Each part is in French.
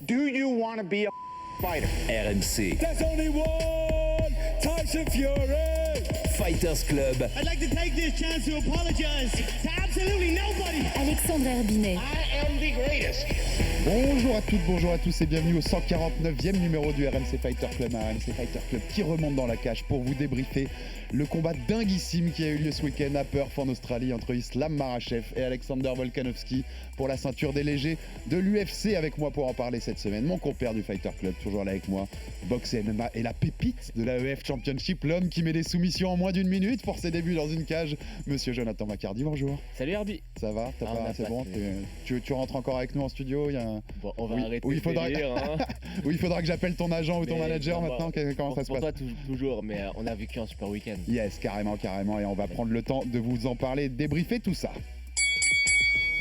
Do you want to be a fighter? RMC. There's only one Tyson Fury. Fighters Club. I'd like to take this chance to apologize to absolutely nobody. Alexandre Herbinet. I am the greatest. Bonjour à toutes, bonjour à tous et bienvenue au 149e numéro du RMC Fighter Club, un RMC Fighter Club qui remonte dans la cage pour vous débriefer le combat dinguissime qui a eu lieu ce week-end à Perth en Australie entre Islam Makhachev et Alexander Volkanovski pour la ceinture des légers de l'UFC. Avec moi pour en parler cette semaine, mon compère du Fighter Club, toujours là avec moi, boxe et MMA et la pépite de l'AEF Championship, l'homme qui met des soumissions en moins d'une minute pour ses débuts dans une cage, monsieur Jonathan Maccardy, bonjour. Salut Herbie. Ça va? C'est bon? Tu rentres encore avec nous en studio? Bon, on va arrêter il faudra... délire, hein. Oui, il faudra que j'appelle ton agent ou ton manager maintenant. Comment ça se passe? Pour toi, toujours, mais on a vécu un super week-end. Yes, carrément, et on va prendre le temps de vous en parler, débriefer tout ça.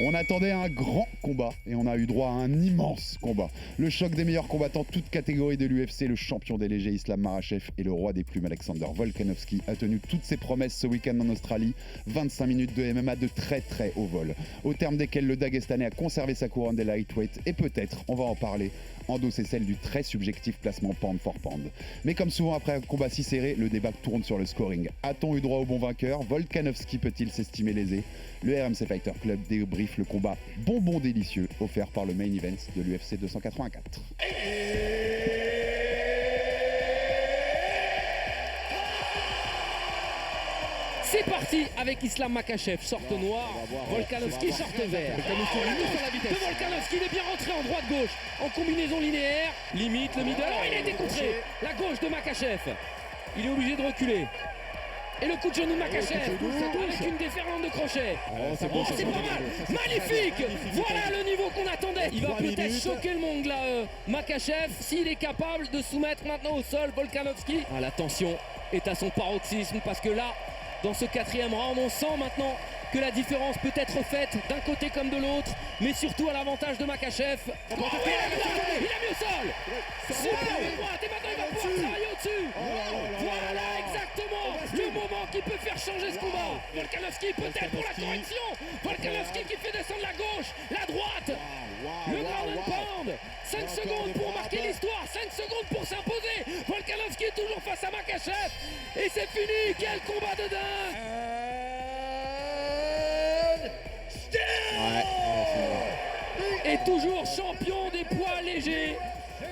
On attendait un grand combat et on a eu droit à un immense combat. Le choc des meilleurs combattants, toutes catégories de l'UFC, le champion des légers Islam Makhachev et le roi des plumes Alexander Volkanovski a tenu toutes ses promesses ce week-end en Australie. 25 minutes de MMA de très très haut vol, au terme desquels le Dagestanais a conservé sa couronne des lightweight et peut-être, on va en parler, endosser celle du très subjectif classement pound for pound. Mais comme souvent après un combat si serré, le débat tourne sur le scoring. A-t-on eu droit au bon vainqueur? Volkanovski peut-il s'estimer lésé? Le RMC Fighter Club débriefe le combat bonbon délicieux offert par le main event de l'UFC 284. C'est parti avec Islam Makhachev, sorte noire, Volkanovski, sorte vert. Volkanovski, il est bien rentré en droite-gauche, en combinaison linéaire, limite le middle. Oh, il a été contré, la gauche de Makhachev. Il est obligé de reculer. Et le coup de genou de Makhachev, avec une déferlante de crochet. C'est pas mal, magnifique. Voilà le niveau qu'on attendait. Il va peut-être choquer le monde là, Makhachev, s'il est capable de soumettre maintenant au sol Volkanovski. Ah, la tension est à son paroxysme parce que là, dans ce quatrième round, on sent maintenant que la différence peut être faite d'un côté comme de l'autre, mais surtout à l'avantage de Makhachev. Il a mis au sol. Super droite, et maintenant il va pouvoir travailler au-dessus. Voilà exactement le moment qui peut faire changer ce combat. Volkanovski peut-être pour la correction. Volkanovski qui fait descendre la gauche, la droite. Le ground and pound. 5 secondes pour marquer l'histoire, 5 secondes pour s'imposer. Volkanovski est toujours face à Makhachev. Et c'est fini, quel combat de dingue. Et toujours champion des poids légers,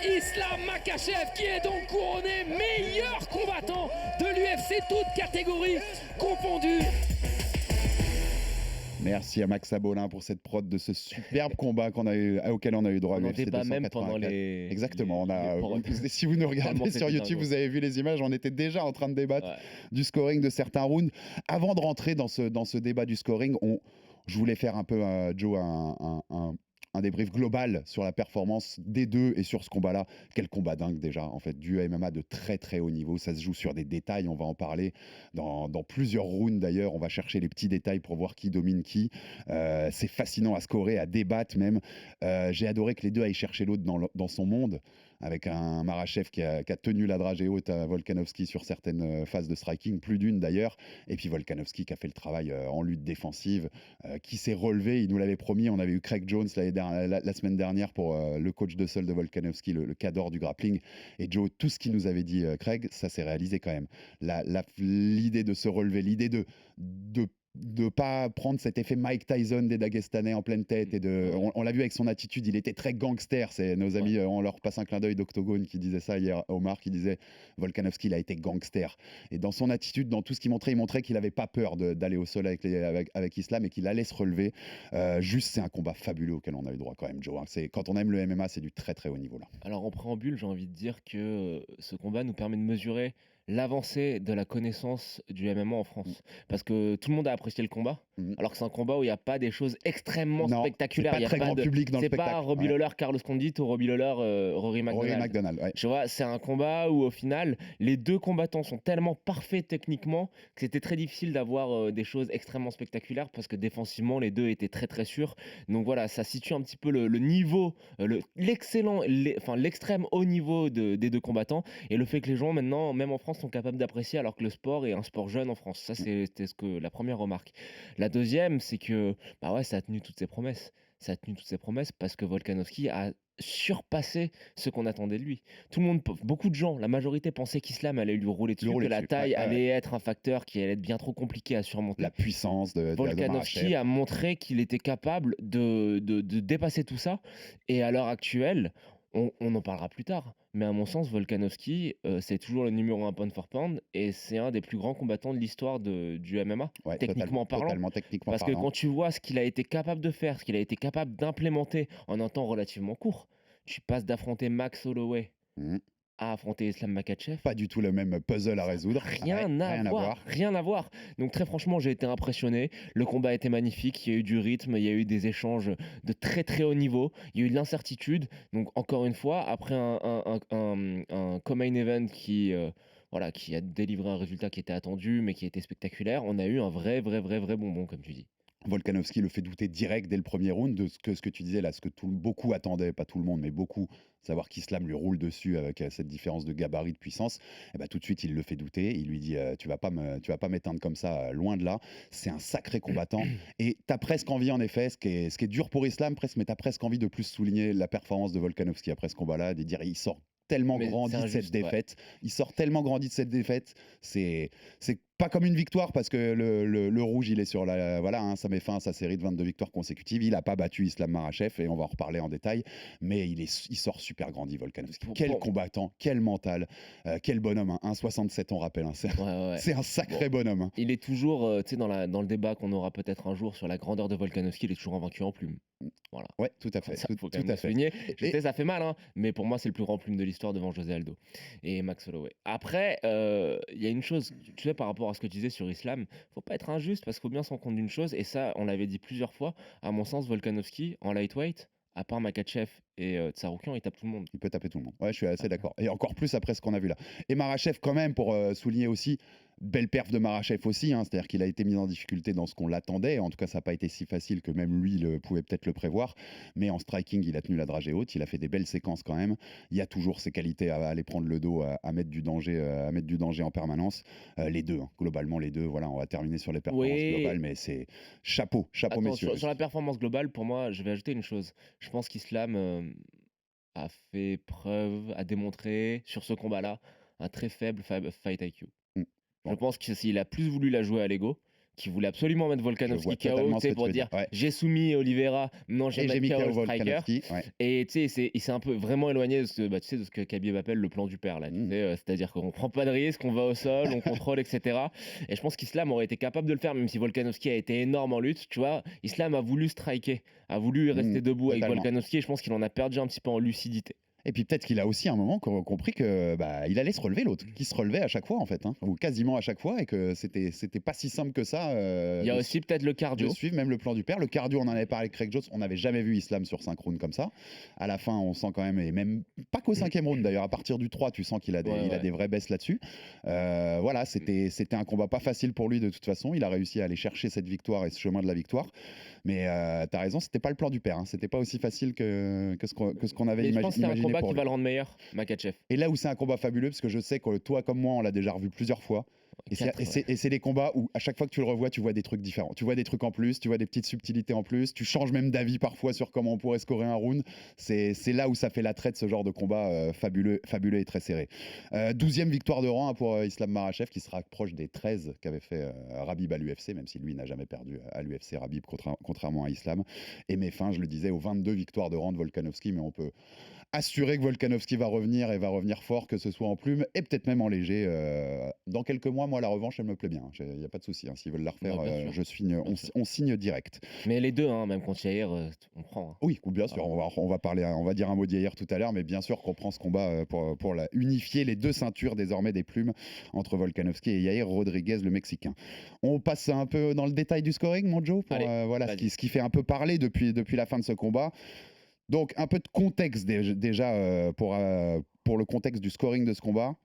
Islam Makhachev qui est donc couronné meilleur combattant de l'UFC, toutes catégories confondues. Merci à Max Abolin pour cette prod de ce superbe combat auquel on a eu droit. On n'était pas même pendant les... Exactement. Si vous nous regardez sur YouTube, vous avez vu les images, on était déjà en train de débattre du scoring de certains rounds. Avant de rentrer dans ce débat du scoring, je voulais faire un peu, Joe, un débrief global sur la performance des deux et sur ce combat-là. Quel combat dingue déjà, en fait, du MMA de très très haut niveau. Ça se joue sur des détails, on va en parler dans plusieurs rounds d'ailleurs. On va chercher les petits détails pour voir qui domine qui. C'est fascinant à scorer, à débattre même. J'ai adoré que les deux aillent chercher l'autre dans son monde, avec un Makhachev qui a tenu la dragée haute à Volkanovski sur certaines phases de striking, plus d'une d'ailleurs, et puis Volkanovski qui a fait le travail en lutte défensive, qui s'est relevé, il nous l'avait promis. On avait eu Craig Jones la semaine dernière pour le coach de sol de Volkanovski, le cador du grappling, et Joe, tout ce qu'il nous avait dit Craig, ça s'est réalisé quand même. L'idée de se relever, l'idée de pas prendre cet effet Mike Tyson des Dagestanais en pleine tête et on l'a vu avec son attitude, il était très gangster. C'est nos amis, on leur passe un clin d'œil d'Octogone qui disait ça hier, Omar qui disait Volkanovski il a été gangster, et dans son attitude, dans tout ce qu'il montrait, il montrait qu'il avait pas peur d'aller au sol avec Islam et qu'il allait se relever. C'est un combat fabuleux auquel on a eu droit quand même, Joe, hein. Quand on aime le MMA, c'est du très très haut niveau là. Alors en préambule, j'ai envie de dire que ce combat nous permet de mesurer l'avancée de la connaissance du MMA en France. Parce que tout le monde a apprécié le combat, alors que c'est un combat où il n'y a pas des choses extrêmement spectaculaires. C'est pas très grand public dans le spectacle. C'est pas Robbie Lawler, Carlos Condit ou Robbie Lawler, Rory McDonald. Tu vois, c'est un combat où au final, les deux combattants sont tellement parfaits techniquement que c'était très difficile d'avoir des choses extrêmement spectaculaires parce que défensivement, les deux étaient très très sûrs. Donc voilà, ça situe un petit peu le niveau, l'extrême haut niveau des deux combattants, et le fait que les gens maintenant, même en France, sont capables d'apprécier alors que le sport est un sport jeune en France. Ça, c'était la première remarque. La deuxième, c'est que ça a tenu toutes ses promesses. ça a tenu toutes ses promesses parce que Volkanovski a surpassé ce qu'on attendait de lui. Tout le monde, beaucoup de gens, la majorité pensaient qu'Islam allait lui rouler dessus, que la taille allait être un facteur qui allait être bien trop compliqué à surmonter. La puissance de Volkanovski a montré qu'il était capable de dépasser tout ça. Et à l'heure actuelle, on en parlera plus tard, mais à mon sens, Volkanovski, c'est toujours le numéro 1 pound for pound et c'est un des plus grands combattants de l'histoire du MMA, techniquement parlant. Totalement techniquement Parce parlant. que quand tu vois ce qu'il a été capable de faire, ce qu'il a été capable d'implémenter en un temps relativement court, tu passes d'affronter Max Holloway à affronter Islam Makhachev. Pas du tout le même puzzle à résoudre. Rien à voir. Donc très franchement, j'ai été impressionné. Le combat a été magnifique. Il y a eu du rythme, il y a eu des échanges de très très haut niveau. Il y a eu de l'incertitude. Donc encore une fois, après un co-main event qui a délivré un résultat qui était attendu, mais qui était spectaculaire, on a eu un vrai bonbon, comme tu dis. Volkanovski le fait douter direct dès le premier round de ce que tu disais là, ce que beaucoup attendaient, pas tout le monde, mais beaucoup, savoir qu'Islam lui roule dessus avec cette différence de gabarit, de puissance. Et bah, tout de suite, il le fait douter. Il lui dit tu vas pas m'éteindre comme ça, loin de là. C'est un sacré combattant. Et tu as presque envie, en effet, ce qui est dur pour Islam, mais tu as presque envie de plus souligner la performance de Volkanovski après ce combat-là, de dire il sort tellement grandi de cette défaite. Il sort tellement grandi de cette défaite. C'est pas comme une victoire parce que le rouge, il est sur la. Voilà, ça met fin à sa série de 22 victoires consécutives. Il n'a pas battu Islam Makhachev et on va en reparler en détail. Mais il sort super grandi, Volkanovski. Quel combattant, quel mental, quel bonhomme. 1,67, on rappelle. C'est un sacré bonhomme. Il est toujours, dans le débat qu'on aura peut-être un jour sur la grandeur de Volkanovski, il est toujours invaincu en plume. Voilà. Ouais, tout à fait. Ça, faut quand même souligner. Je sais, ça fait mal, mais pour moi, c'est le plus grand plume de l'histoire devant José Aldo et Max Holloway. Après, il y a une chose, tu sais, par rapport à ce que tu disais sur Islam, faut pas être injuste parce qu'il faut bien se rendre compte d'une chose, et ça, on l'avait dit plusieurs fois, à mon sens, Volkanovski, en lightweight, à part Makhachev et Tsarukyan, il tape tout le monde. Il peut taper tout le monde. Ouais, je suis assez d'accord. Et encore plus après ce qu'on a vu là. Et Makhachev, quand même, pour souligner aussi, belle perf de Makhachev aussi, c'est-à-dire qu'il a été mis en difficulté dans ce qu'on l'attendait. En tout cas, ça n'a pas été si facile que même lui pouvait peut-être le prévoir. Mais en striking, il a tenu la dragée haute. Il a fait des belles séquences quand même. Il y a toujours ses qualités à aller prendre le dos, à mettre du danger en permanence. Les deux, globalement les deux. Voilà, on va terminer sur les performances globales, mais c'est chapeau, messieurs. Sur la performance globale, pour moi, je vais ajouter une chose. Je pense qu'Islam a fait preuve, a démontré sur ce combat-là un très faible fight IQ. Je pense que s'il a plus voulu la jouer à l'ego, qu'il voulait absolument mettre Volkanovski KO, pour dire j'ai soumis Oliveira, non j'ai mis KO le striker. Et tu sais, il s'est un peu vraiment éloigné de ce que Khabib appelle le plan du père là. C'est-à-dire qu'on prend pas de risque, on va au sol, on contrôle, etc. Et je pense qu'Islam aurait été capable de le faire, même si Volkanovski a été énorme en lutte. Tu vois, Islam a voulu striker, a voulu rester debout avec Volkanovski, et je pense qu'il en a perdu un petit peu en lucidité. Et puis peut-être qu'il a aussi à un moment compris que il allait se relever, l'autre, qui se relevait à chaque fois en fait, ou quasiment à chaque fois, et que c'était pas si simple que ça. Il y a aussi peut-être le cardio. De suivre même le plan du père. Le cardio, on en avait parlé avec Craig Jones, on n'avait jamais vu Islam sur 5 rounds comme ça. À la fin, on sent quand même, et même pas qu'au 5e round d'ailleurs, à partir du 3, tu sens qu'il a des vraies baisses là-dessus. Voilà, c'était un combat pas facile pour lui de toute façon. Il a réussi à aller chercher cette victoire et ce chemin de la victoire. Mais t'as raison, c'était pas le plan du père. C'était pas aussi facile que ce qu'on avait imaginé. Je pense que c'est un combat qui va le rendre meilleur, Makhachev. Et là où c'est un combat fabuleux, parce que je sais que toi comme moi, on l'a déjà revu plusieurs fois. Et c'est des combats où à chaque fois que tu le revois, tu vois des trucs différents. Tu vois des trucs en plus, tu vois des petites subtilités en plus. Tu changes même d'avis parfois sur comment on pourrait scorer un round. C'est là où ça fait l'attrait de ce genre de combat fabuleux et très serré. 12e victoire de rang pour Islam Makhachev, qui se rapproche des 13 qu'avait fait Khabib à l'UFC, même si lui n'a jamais perdu à l'UFC, Khabib, contrairement à Islam. Et met fin, je le disais, aux 22 victoires de rang de Volkanovski, mais on peut assurer que Volkanovski va revenir et va revenir fort, que ce soit en plume et peut-être même en léger. Dans quelques mois, moi, la revanche, elle me plaît bien. Il n'y a pas de souci. S'ils veulent la refaire, on signe direct. Mais les deux, même contre Yair, on prend. Oui, bien sûr. On va dire un mot d'Yair tout à l'heure, mais bien sûr qu'on prend ce combat pour unifier les deux ceintures désormais des plumes entre Volkanovski et Yair Rodriguez, le Mexicain. On passe un peu dans le détail du scoring, mon Joe, pour ce qui fait un peu parler depuis la fin de ce combat. Donc, un peu de contexte déjà pour le contexte du scoring de ce combat.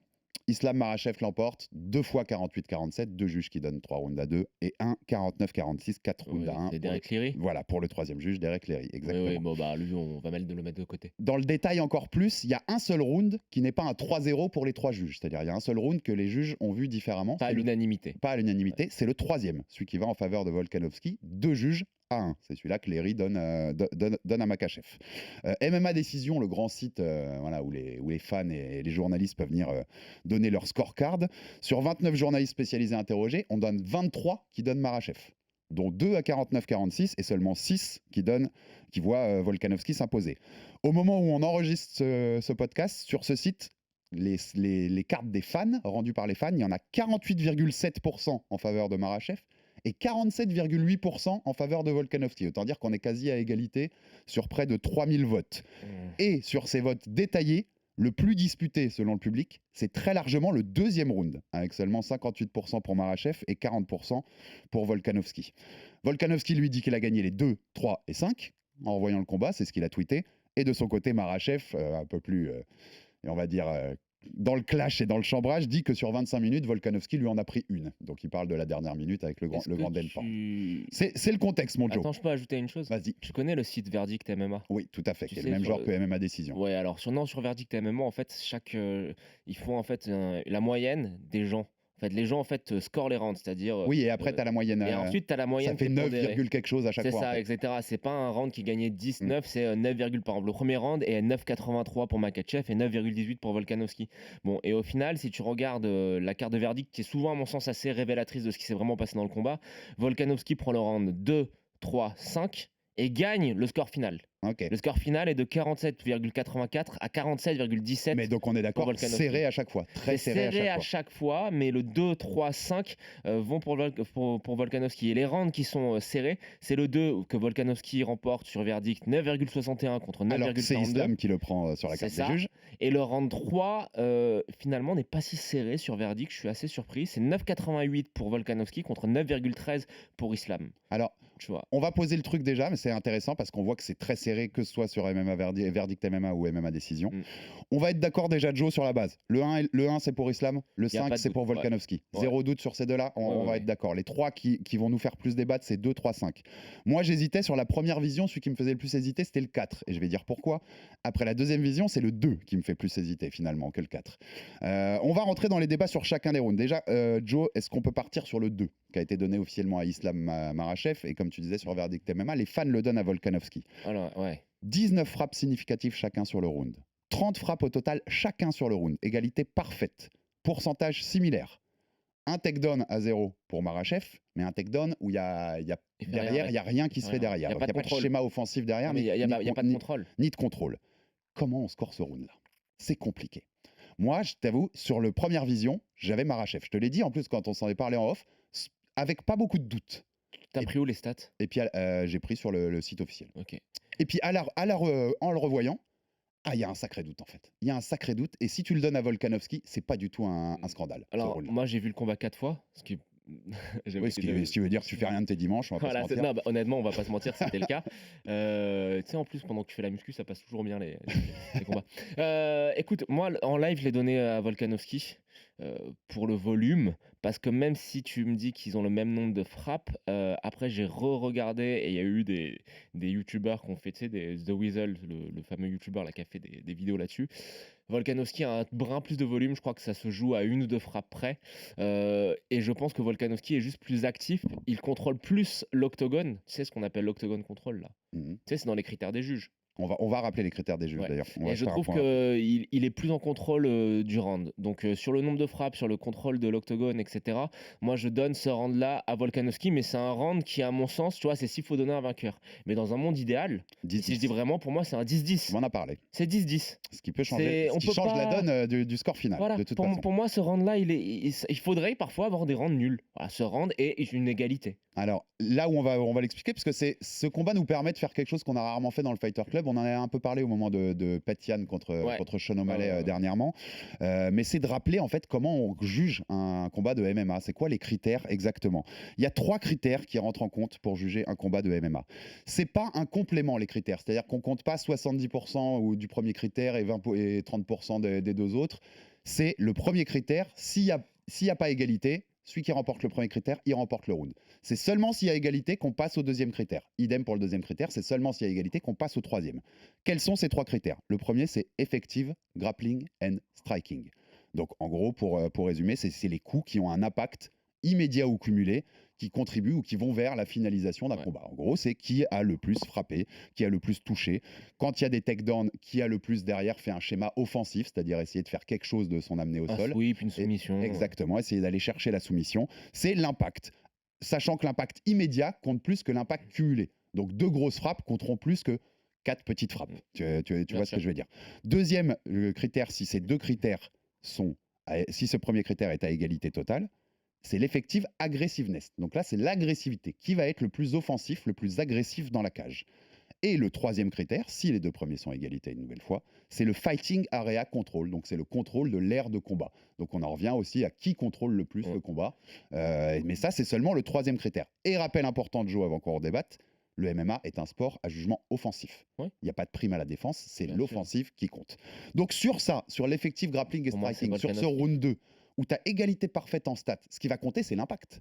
Islam Makhachev l'emporte 2 fois 48-47, 2 juges qui donnent 3 rounds à 2 et 1 49-46, 4 rounds à 1. C'est Derek Leary. Voilà, pour le 3e juge, Derek Leary, exactement. Oui, lui, on va le mettre de côté. Dans le détail encore plus, il y a un seul round qui n'est pas un 3-0 pour les 3 juges. C'est-à-dire, il y a un seul round que les juges ont vu différemment. Pas à l'unanimité. Pas à l'unanimité, c'est le 3e, celui qui va en faveur de Volkanovski. 2 juges, à 1. C'est celui-là que Léry donne à Makhachev. MMA Décision, le grand site voilà, où les fans et les journalistes peuvent venir donner leur scorecard. Sur 29 journalistes spécialisés interrogés, on donne 23 qui donnent Makhachev, dont 2 à 49-46 et seulement 6 qui voient Volkanovski s'imposer. Au moment où on enregistre ce podcast, sur ce site, les cartes des fans, rendues par les fans, il y en a 48,7% en faveur de Makhachev et 47,8% en faveur de Volkanovski. Autant dire qu'on est quasi à égalité sur près de 3000 votes. Et sur ces votes détaillés, le plus disputé selon le public, c'est très largement le deuxième round, avec seulement 58% pour Makhachev et 40% pour Volkanovski. Volkanovski lui dit qu'il a gagné les 2, 3 et 5 en revoyant le combat, c'est ce qu'il a tweeté. Et de son côté, Makhachev, un peu plus, on va dire, dans le clash et dans le chambrage, dit que sur 25 minutes, Volkanovski lui en a pris une. Donc il parle de la dernière minute avec le grand Delpan. C'est le contexte, mon Joe. Attends, je peux ajouter une chose? Vas-y. Tu connais le site Verdict MMA? Oui, tout à fait, qui est le même genre que MMA Décision. Ouais, alors sur Verdict MMA, en fait, ils font en fait la moyenne des gens. En fait, les gens scorent les rounds, c'est-à-dire. Oui, et après, tu as la moyenne. Et ensuite, tu as la moyenne. Ça fait 9, quelque chose à chaque fois. C'est ça, etc. C'est pas un round qui gagnait 10-9, c'est 9, par exemple. Le premier round est 9,83 pour Makhachev et 9,18 pour Volkanovski. Bon, et au final, si tu regardes la carte de verdict, qui est souvent, à mon sens, assez révélatrice de ce qui s'est vraiment passé dans le combat, Volkanovski prend le round 2, 3, 5 et gagne le score final. Okay. Le score final est de 47,84 à 47,17. Mais donc on est d'accord, serré à chaque fois. Très serré à chaque fois. Mais le 2, 3, 5 vont pour Volkanovski. Et les rounds qui sont serrés, c'est le 2 que Volkanovski remporte sur verdict 9,61 contre 9,42. Alors c'est Islam qui le prend sur la carte des juges. Et le round 3, finalement, n'est pas si serré sur verdict. Je suis assez surpris. C'est 9,88 pour Volkanovski contre 9,13 pour Islam. Alors, tu vois. On va poser le truc déjà, mais c'est intéressant parce qu'on voit que c'est très serré, que ce soit sur MMA Verdict MMA ou MMA Décision. On va être d'accord déjà, Joe, sur la base. Le 1 c'est pour Islam, le 5 c'est pour Volkanovski. Ouais. Zéro doute sur ces deux-là, on va être d'accord. Les 3 qui vont nous faire plus débattre, c'est 2, 3, 5. Moi, j'hésitais sur la première vision, celui qui me faisait le plus hésiter, c'était le 4. Et je vais dire pourquoi. Après la deuxième vision, c'est le 2 qui me fait plus hésiter finalement que le 4. On va rentrer dans les débats sur chacun des rounds. Déjà, Joe, est-ce qu'on peut partir sur le 2 qui a été donné officiellement à Islam Makhachev, et comme tu disais sur Verdict MMA, les fans le donnent à Volkanovski. Alors, ouais. 19 frappes significatives chacun sur le round. 30 frappes au total chacun sur le round. Égalité parfaite. Pourcentage similaire. Un takedown à 0 pour Makhachev, mais un takedown où derrière, il n'y a rien qui se fait derrière. Il n'y a pas de schéma offensif derrière. Il n'y a pas de contrôle. Ni de contrôle. Comment on score ce round-là? C'est compliqué. Moi, je t'avoue, sur le première vision, j'avais Makhachev. Je te l'ai dit en plus quand on s'en est parlé en off, avec pas beaucoup de doutes. T'as pris où les stats? Et puis j'ai pris sur le site officiel. Okay. Et puis en le revoyant, il y a un sacré doute en fait. Il y a un sacré doute. Et si tu le donnes à Volkanovski, c'est pas du tout un scandale. Alors moi j'ai vu le combat 4 fois, ce qui ce qui veut dire que tu fais rien de tes dimanches, on va pas se mentir. Non, honnêtement, on va pas se mentir, c'était le cas. Tu sais, en plus, pendant que tu fais la muscu, ça passe toujours bien les combats. Écoute, moi, en live, je l'ai donné à Volkanovski pour le volume, parce que même si tu me dis qu'ils ont le même nombre de frappes, après, j'ai re-regardé et il y a eu des youtubeurs qui ont fait, tu sais, The Weasel, le fameux youtubeur là, qui a fait des vidéos là-dessus. Volkanovski a un brin plus de volume, je crois que ça se joue à 1 ou 2 frappes près. Et je pense que Volkanovski est juste plus actif. Il contrôle plus l'octogone. Tu sais ce qu'on appelle l'octogone contrôle là. Tu sais, c'est dans les critères des juges. On va rappeler les critères des juges d'ailleurs. Et je trouve qu'il est plus en contrôle du round. Donc sur le nombre de frappes, sur le contrôle de l'octogone, etc. Moi je donne ce round-là à Volkanovski, mais c'est un round qui, à mon sens, tu vois, c'est s'il faut donner un vainqueur. Mais dans un monde idéal, si je dis vraiment, pour moi c'est un 10-10. On en a parlé. C'est 10-10. Ce qui peut changer. Ce qui change la donne du score final. Voilà. De toute façon. Pour moi, ce round-là, il faudrait parfois avoir des rounds nuls. Voilà, ce round est une égalité. Alors là où on va l'expliquer, parce que ce combat nous permet de faire quelque chose qu'on a rarement fait dans le Fighter Club. On en a un peu parlé au moment de Petian contre Sean O'Malley dernièrement, mais c'est de rappeler en fait comment on juge un combat de MMA. C'est quoi les critères exactement? Il y a 3 critères qui rentrent en compte pour juger un combat de MMA. C'est pas un complément les critères, c'est-à-dire qu'on compte pas 70% ou du premier critère et 30% des deux autres. C'est le premier critère. S'il y a pas égalité, celui qui remporte le premier critère, il remporte le round. C'est seulement s'il y a égalité qu'on passe au deuxième critère. Idem pour le deuxième critère, c'est seulement s'il y a égalité qu'on passe au troisième. Quels sont ces 3 critères? Le premier, c'est effective, grappling and striking. Donc en gros, pour résumer, c'est les coups qui ont un impact immédiat ou cumulé qui contribuent ou qui vont vers la finalisation d'un combat. En gros, c'est qui a le plus frappé, qui a le plus touché. Quand il y a des takedowns, qui a le plus derrière fait un schéma offensif, c'est-à-dire essayer de faire quelque chose de son amener au sol. Oui, puis une soumission. Exactement, essayer d'aller chercher la soumission. C'est l'impact. Sachant que l'impact immédiat compte plus que l'impact cumulé. Donc 2 grosses frappes compteront plus que 4 petites frappes. Tu vois ce que je veux dire. Deuxième critère, si ces 2 critères sont, si ce premier critère est à égalité totale, c'est l'effective aggressiveness. Donc là, c'est l'agressivité. Qui va être le plus offensif, le plus agressif dans la cage? Et le 3e critère, si les 2 premiers sont à égalité une nouvelle fois, c'est le fighting area control. Donc c'est le contrôle de l'aire de combat. Donc on en revient aussi à qui contrôle le plus le combat. Mais ça, c'est seulement le 3e critère. Et rappel important de Joe avant qu'on redébatte, le MMA est un sport à jugement offensif. Il n'y a pas de prime à la défense, c'est l'offensive qui compte. Donc sur ça, sur l'effectif grappling et striking, sur ce round 2, où tu as égalité parfaite en stats, ce qui va compter, c'est l'impact.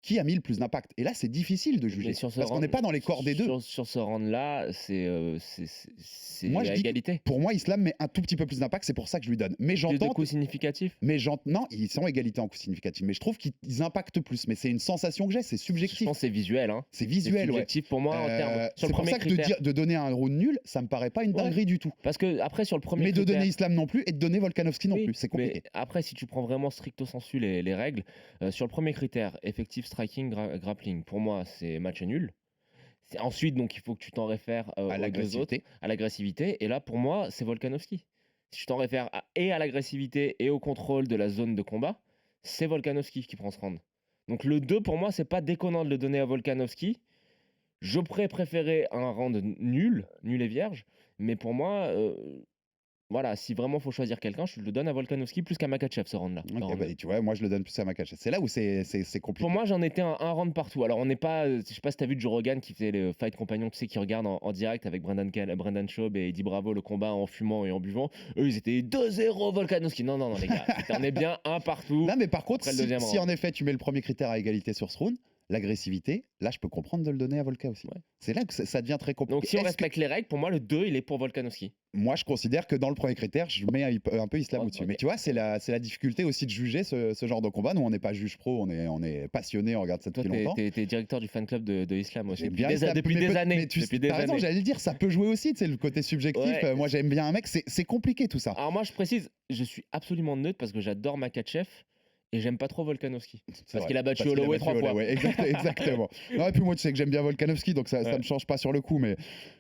Qui a mis le plus d'impact? Et là, c'est difficile de juger, parce qu'on n'est pas dans les corps des deux. Sur ce round-là, c'est moi, je dis, égalité. Pour moi, Islam met un tout petit peu plus d'impact, c'est pour ça que je lui donne. Mais j'entends. Des coups significatifs? Non, ils sont égalité en coups significatifs, mais je trouve qu'ils impactent plus. Mais c'est une sensation que j'ai, c'est subjectif. Je pense que c'est visuel. Hein. C'est visuel, subjectif pour moi en termes. C'est pour ça que de donner un round nul, ça me paraît pas une dinguerie du tout. Parce que après, sur le premier mais critère. de donner Islam non plus et de donner Volkanovski non plus, c'est compliqué. Mais après, si tu prends vraiment stricto sensu les règles, sur le premier critère, effective striking, grappling, pour moi, c'est match nul. Ensuite, donc, il faut que tu t'en réfères à l'agressivité. Et là, pour moi, c'est Volkanovski. Si tu t'en réfères à l'agressivité et au contrôle de la zone de combat, c'est Volkanovski qui prend ce round. Donc le 2, pour moi, c'est pas déconnant de le donner à Volkanovski. Je pourrais préférer un round nul et vierge. Mais pour moi... Voilà, si vraiment il faut choisir quelqu'un, je le donne à Volkanovski plus qu'à Makhachev ce round-là. Tu vois, moi je le donne plus à Makhachev. C'est là où c'est compliqué. Pour moi, j'en étais un round partout. Alors, on n'est pas. Je sais pas si tu as vu Joe Rogan qui faisait le fight compagnon, tu sais, qui regarde en direct avec Brendan Schaub et Eddie Bravo le combat en fumant et en buvant. Eux, ils étaient 2-0 Volkanovski. Non, les gars, on est bien un partout. Non, mais par contre, si en effet tu mets le premier critère à égalité sur ce round, l'agressivité, là je peux comprendre de le donner à Volka aussi. C'est là que ça devient très compliqué. Donc si on respecte les règles, pour moi le 2 il est pour Volkanovski. Moi je considère que dans le premier critère, je mets un peu Islam au-dessus. Mais tu vois, c'est la difficulté aussi de juger ce genre de combat. Nous on n'est pas juge pro, on est passionné, on regarde ça depuis longtemps. T'es directeur du fan club de Islam aussi. Depuis des années. Mais tu as raison, j'allais le dire, ça peut jouer aussi, le côté subjectif. Moi j'aime bien un mec, c'est compliqué tout ça. Alors moi je précise, je suis absolument neutre parce que j'adore Makhachev. Et j'aime pas trop Volkanovski. Parce qu'il a battu Holloway 3 fois. Exactement. Non, et puis moi, tu sais que j'aime bien Volkanovski, donc ça ne me change pas sur le coup. Mais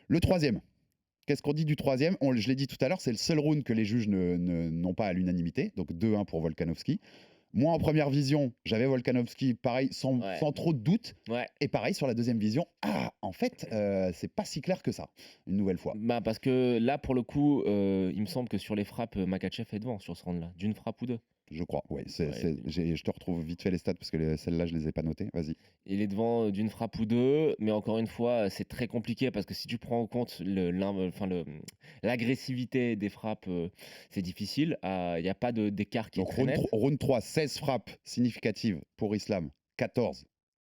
le 3e, qu'est-ce qu'on dit du 3e? Je l'ai dit tout à l'heure, c'est le seul round que les juges n'ont pas à l'unanimité. Donc 2-1 pour Volkanovski. Moi, en première vision, j'avais Volkanovski, pareil, sans trop de doute. Et pareil, sur la deuxième vision, en fait, c'est pas si clair que ça, une nouvelle fois. Parce que là, pour le coup, il me semble que sur les frappes, Makhachev est devant sur ce round-là, d'une frappe ou deux. Je crois, je te retrouve vite fait les stats parce que celles-là, je les ai pas notées. Vas-y. Il est devant d'une frappe ou deux, mais encore une fois, c'est très compliqué parce que si tu prends en compte l'agressivité des frappes, c'est difficile. Il n'y a pas d'écart qui est très net. Round 3, 16 frappes significatives pour Islam, 14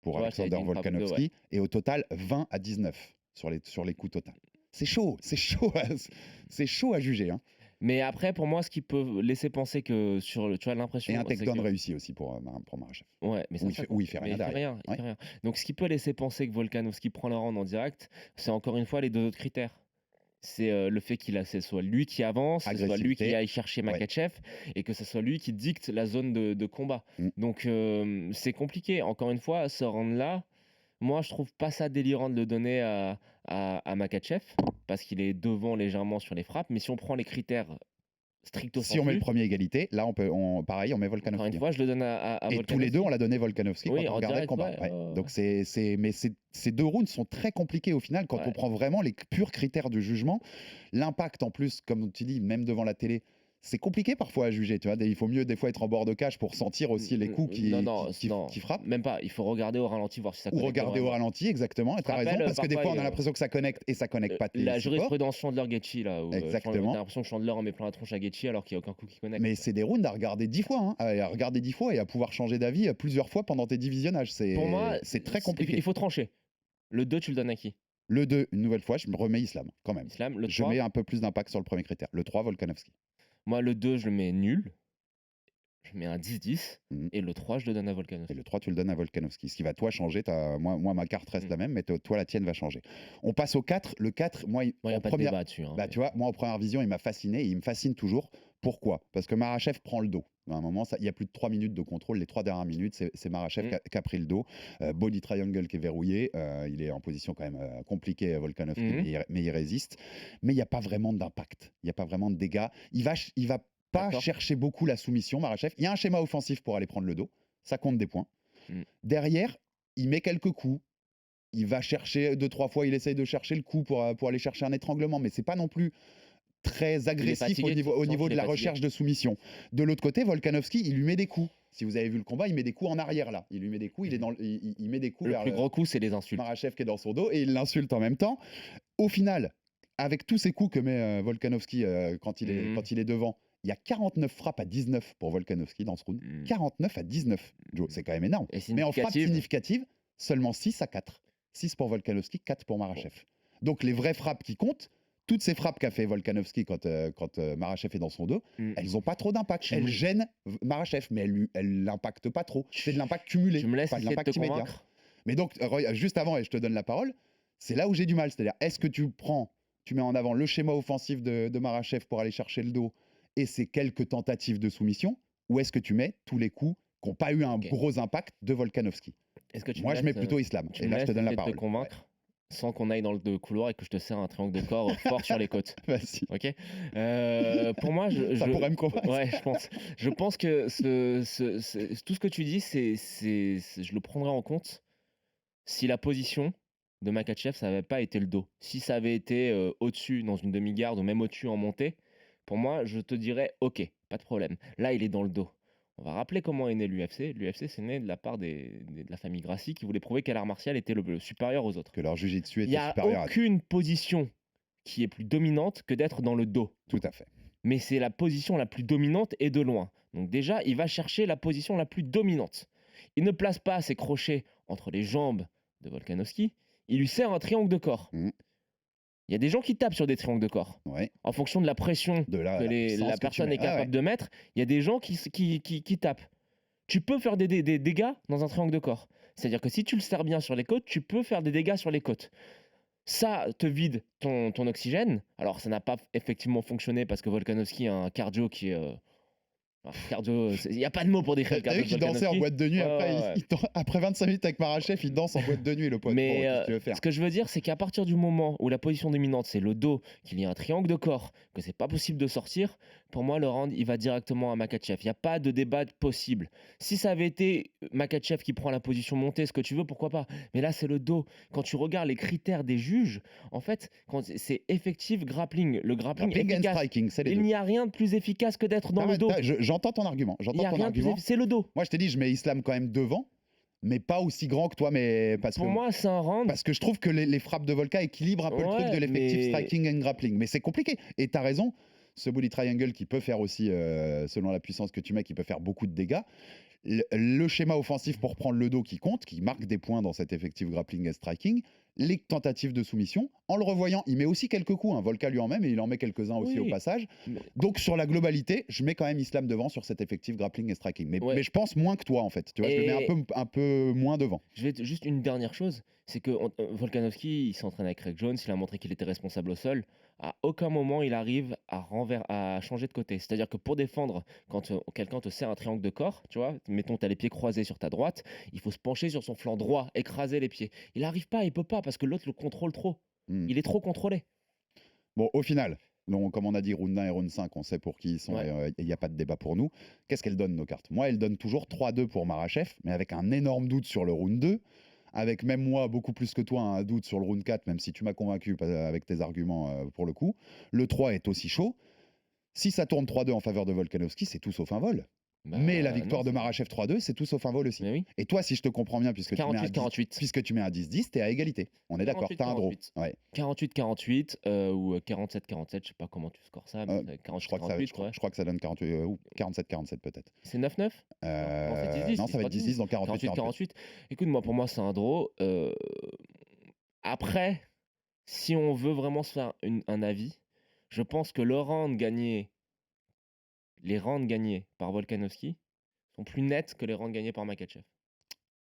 pour Alexander Volkanovski, et au total 20 à 19 sur les coups total. C'est chaud à juger. Hein. Mais après, pour moi, ce qui peut laisser penser que tu as l'impression. Et un takedown réussi aussi pour Makhachev. Ouais, mais il fait rien derrière. Il fait rien. Donc, ce qui peut laisser penser que Volkanovski prend le round en direct, c'est encore une fois les 2 autres critères. C'est le fait que ce soit lui qui avance, que ce soit lui qui aille chercher Makhachev, et que ce soit lui qui dicte la zone de combat. Donc, c'est compliqué. Encore une fois, ce round-là, moi, je trouve pas ça délirant de le donner à Makhachev parce qu'il est devant légèrement sur les frappes. Mais si on prend les critères stricto sensu, si on met le premier égalité, là, on met Volkanovski. Encore une fois, je le donne à Volkanovski. Et tous les deux, on l'a donné Volkanovski quand on regardait le combat. Donc, mais ces 2 rounds sont très compliqués au final quand on prend vraiment les purs critères de jugement. L'impact, en plus, comme tu dis, même devant la télé, c'est compliqué parfois à juger, tu vois. Il faut mieux des fois être en bord de cage pour sentir aussi les coups qui frappent. Même pas, il faut regarder au ralenti, voir si ça connecte. Ou regarder au ralenti, exactement. Et tu as raison, parce que des fois on a l'impression que ça connecte et ça connecte pas. La jurisprudence Chandler-Gaethje, là, où exactement. T'as l'impression que Chandler en met plein la tronche à Gaethje alors qu'il n'y a aucun coup qui connecte. Mais c'est des rounds à regarder 10 fois, à regarder 10 fois et à pouvoir changer d'avis plusieurs fois pendant tes divisionnages. Pour moi, c'est très compliqué. Il faut trancher. Le 2, tu le donnes à qui? Le 2, une nouvelle fois, je me remets Islam, quand même. Islam, le 3, je mets un peu plus d'impact sur le premier critère. Le 3, Volkanovski. Moi, le 2, je le mets nul. je mets un 10-10 Mhm. et le 3, je le donne à Et Volkanovski. le 3, tu le donnes à Volkanovski. Ce qui va, toi, changer. Moi, ma carte reste la même, mais toi, la tienne va changer. On passe au 4. Le 4, moi, Moi, il n'y a en pas de première... débat dessus. Hein, Bah, mais- tu vois, moi, en première vision, il m'a fasciné et il me fascine toujours. Pourquoi? Parce que Makhachev prend le dos. À un moment, il y a plus de 3 minutes de contrôle. Les 3 dernières minutes, c'est Makhachev qui a pris le dos. Body triangle qui est verrouillé. Il est en position quand même compliquée, Volkanovski, mais il résiste. Mais il n'y a pas vraiment d'impact. Il n'y a pas vraiment de dégâts. Il va pas D'accord. chercher beaucoup la soumission, Makhachev. Il y a un schéma offensif pour aller prendre le dos. Ça compte des points. Derrière, il met quelques coups. Il va chercher 2-3 fois. Il essaye de chercher le coup pour aller chercher un étranglement. Mais c'est pas non plus très agressif fatigué, au niveau il de est la fatigué. recherche de soumission. De l'autre côté, Volkanovski, il lui met des coups. Si vous avez vu le combat, il met des coups en arrière là. Il lui met des coups, il met des coups Le vers plus gros coup, c'est les insultes. Makhachev qui est dans son dos et il l'insulte en même temps. Au final, avec tous ces coups que met Volkanovski quand il est devant, il y a 49 frappes à 19 pour Volkanovski dans ce round. 49 à 19, Joe, c'est quand même énorme. Et Mais en frappe significative. significative, seulement 6 à 4. 6 pour Volkanovski, 4 pour Makhachev. Donc les vraies frappes qui comptent, toutes ces frappes qu'a fait Volkanovski quand Makhachev est dans son dos, elles n'ont pas trop d'impact. Elles gênent Makhachev, mais elles l'impactent pas trop. C'est de l'impact cumulé, Tu me laisses pas de essayer de l'impact te immédiat. convaincre. Mais donc, Roy, juste avant, et je te donne la parole, c'est là où j'ai du mal. C'est-à-dire, est-ce que tu mets en avant le schéma offensif de Makhachev pour aller chercher le dos et ses quelques tentatives de soumission, ou est-ce que tu mets tous les coups qui n'ont pas eu un gros impact de Volkanovski? Est-ce que tu Moi, me je mets laisses, plutôt Islam. Tu Et me là, je te laisses donne la essayer de parole. te convaincre sans qu'on aille dans le couloir et que je te serre un triangle de corps fort sur les côtes. Vas-y. Ok. Pour moi, Ça pourrait me convaincre. Ouais, je pense. Je pense que tout ce que tu dis, je le prendrais en compte si la position de Makhachev, ça n'avait pas été le dos. Si ça avait été au-dessus dans une demi-garde ou même au-dessus en montée, pour moi, je te dirais ok, pas de problème. Là, il est dans le dos. On va rappeler comment est né l'UFC. L'UFC, c'est né de la part de la famille Gracie qui voulait prouver que l'art martial était le supérieur aux autres. Que leur jujitsu Il était n'y a supérieur à tout. aucune position qui est plus dominante que d'être dans le dos. Tout à fait. Mais c'est la position la plus dominante et de loin. Donc déjà, il va chercher la position la plus dominante. Il ne place pas ses crochets entre les jambes de Volkanovski. Il lui sert un triangle de corps. Il y a des gens qui tapent sur des triangles de corps. Ouais. En fonction de la pression De la que puissance la que tu personne mets. est capable de mettre, il y a des gens qui tapent. Tu peux faire des dégâts dans un triangle de corps. C'est-à-dire que si tu le sers bien sur les côtes, tu peux faire des dégâts sur les côtes. Ça te vide ton oxygène. Alors, ça n'a pas effectivement fonctionné parce que Volkanovski a un cardio qui est... cardio, il n'y a pas de mot pour décrire le T'as cardio vu de qu'il dansait en Volkanovski. boîte de nuit, Ouais, ouais. après 25 minutes avec Makhachev, il danse en boîte de nuit, le pote. Mais Qu'est-ce que tu veux faire? ce que je veux dire, c'est qu'à partir du moment où la position dominante, c'est le dos, qu'il y a un triangle de corps, que c'est pas possible de sortir, pour moi, le round, il va directement à Makhachev. Il n'y a pas de débat possible. Si ça avait été Makhachev qui prend la position montée, ce que tu veux, pourquoi pas? Mais là, c'est le dos. Quand tu regardes les critères des juges, en fait, c'est effective grappling. Le grappling Grappling and efficace. striking, c'est les Il deux. n'y a rien de plus efficace que d'être dans Ah le ouais, dos. J'entends ton argument. Il J'entends n'y a ton rien de plus argument. efficace. C'est le dos. Moi, je t'ai dit, je mets Islam quand même devant, mais pas aussi grand que toi. Mais parce Pour que, moi, c'est un round. parce que je trouve que les frappes de Volka équilibrent un peu le truc Ouais, de l'effectif mais- striking and grappling. Mais c'est compliqué. Et tu as raison, ce body triangle qui peut faire aussi, selon la puissance que tu mets, qui peut faire beaucoup de dégâts. Le schéma offensif pour prendre le dos qui compte, qui marque des points dans cet effectif grappling et striking, les tentatives de soumission. En le revoyant, il met aussi quelques coups. Hein. Volka lui en met, mais il en met quelques-uns aussi Oui. au passage. Mais- Donc sur la globalité, je mets quand même Islam devant sur cet effectif grappling et striking. Mais, Ouais. mais je pense moins que toi en fait. Tu vois, je le mets un peu moins devant. Je vais juste une dernière chose, c'est que Volkanovski, il s'entraîne avec Craig Jones, il a montré qu'il était responsable au sol. À aucun moment il arrive à changer de côté. C'est-à-dire que pour défendre, quand quelqu'un te serre un triangle de corps, tu vois, mettons tu as les pieds croisés sur ta droite, il faut se pencher sur son flanc droit, écraser les pieds. Il n'arrive pas, il peut pas parce que l'autre le contrôle trop. Il est trop contrôlé. Bon, au final, donc, comme on a dit, round 1 et round 5, on sait pour qui ils sont, Ouais. et il n'y a pas de débat pour nous. Qu'est-ce qu'elles donnent nos cartes? Moi, elles donnent toujours 3-2 pour Makhachev, mais avec un énorme doute sur le round 2. Avec même moi, beaucoup plus que toi, un doute sur le round 4, même si tu m'as convaincu avec tes arguments pour le coup. Le 3 est aussi chaud. Si ça tourne 3-2 en faveur de Volkanovski, c'est tout sauf un vol. Mais la victoire de Makhachev 3-2, c'est tout sauf un vol aussi. Mais oui. Et toi, si je te comprends bien, puisque tu mets un 48-48. puisque tu mets un 10-10, t'es à égalité. On est d'accord, t'as un draw. 48-48. Ouais. 48-48 ou 47-47, je sais pas comment tu scores ça. Mais Je crois, que ça, 48, je crois que ça donne 48, ou 47-47 peut-être. C'est 9-9 c'est 10-10, non, c'est ça va pas être 10-10 dans 48-48. 48-48. Écoute, moi, pour moi, c'est un draw. Après, si on veut vraiment se faire un avis, je pense que les rounds gagnés par Volkanovski, sont plus nets que les rounds gagnés par Makhachev.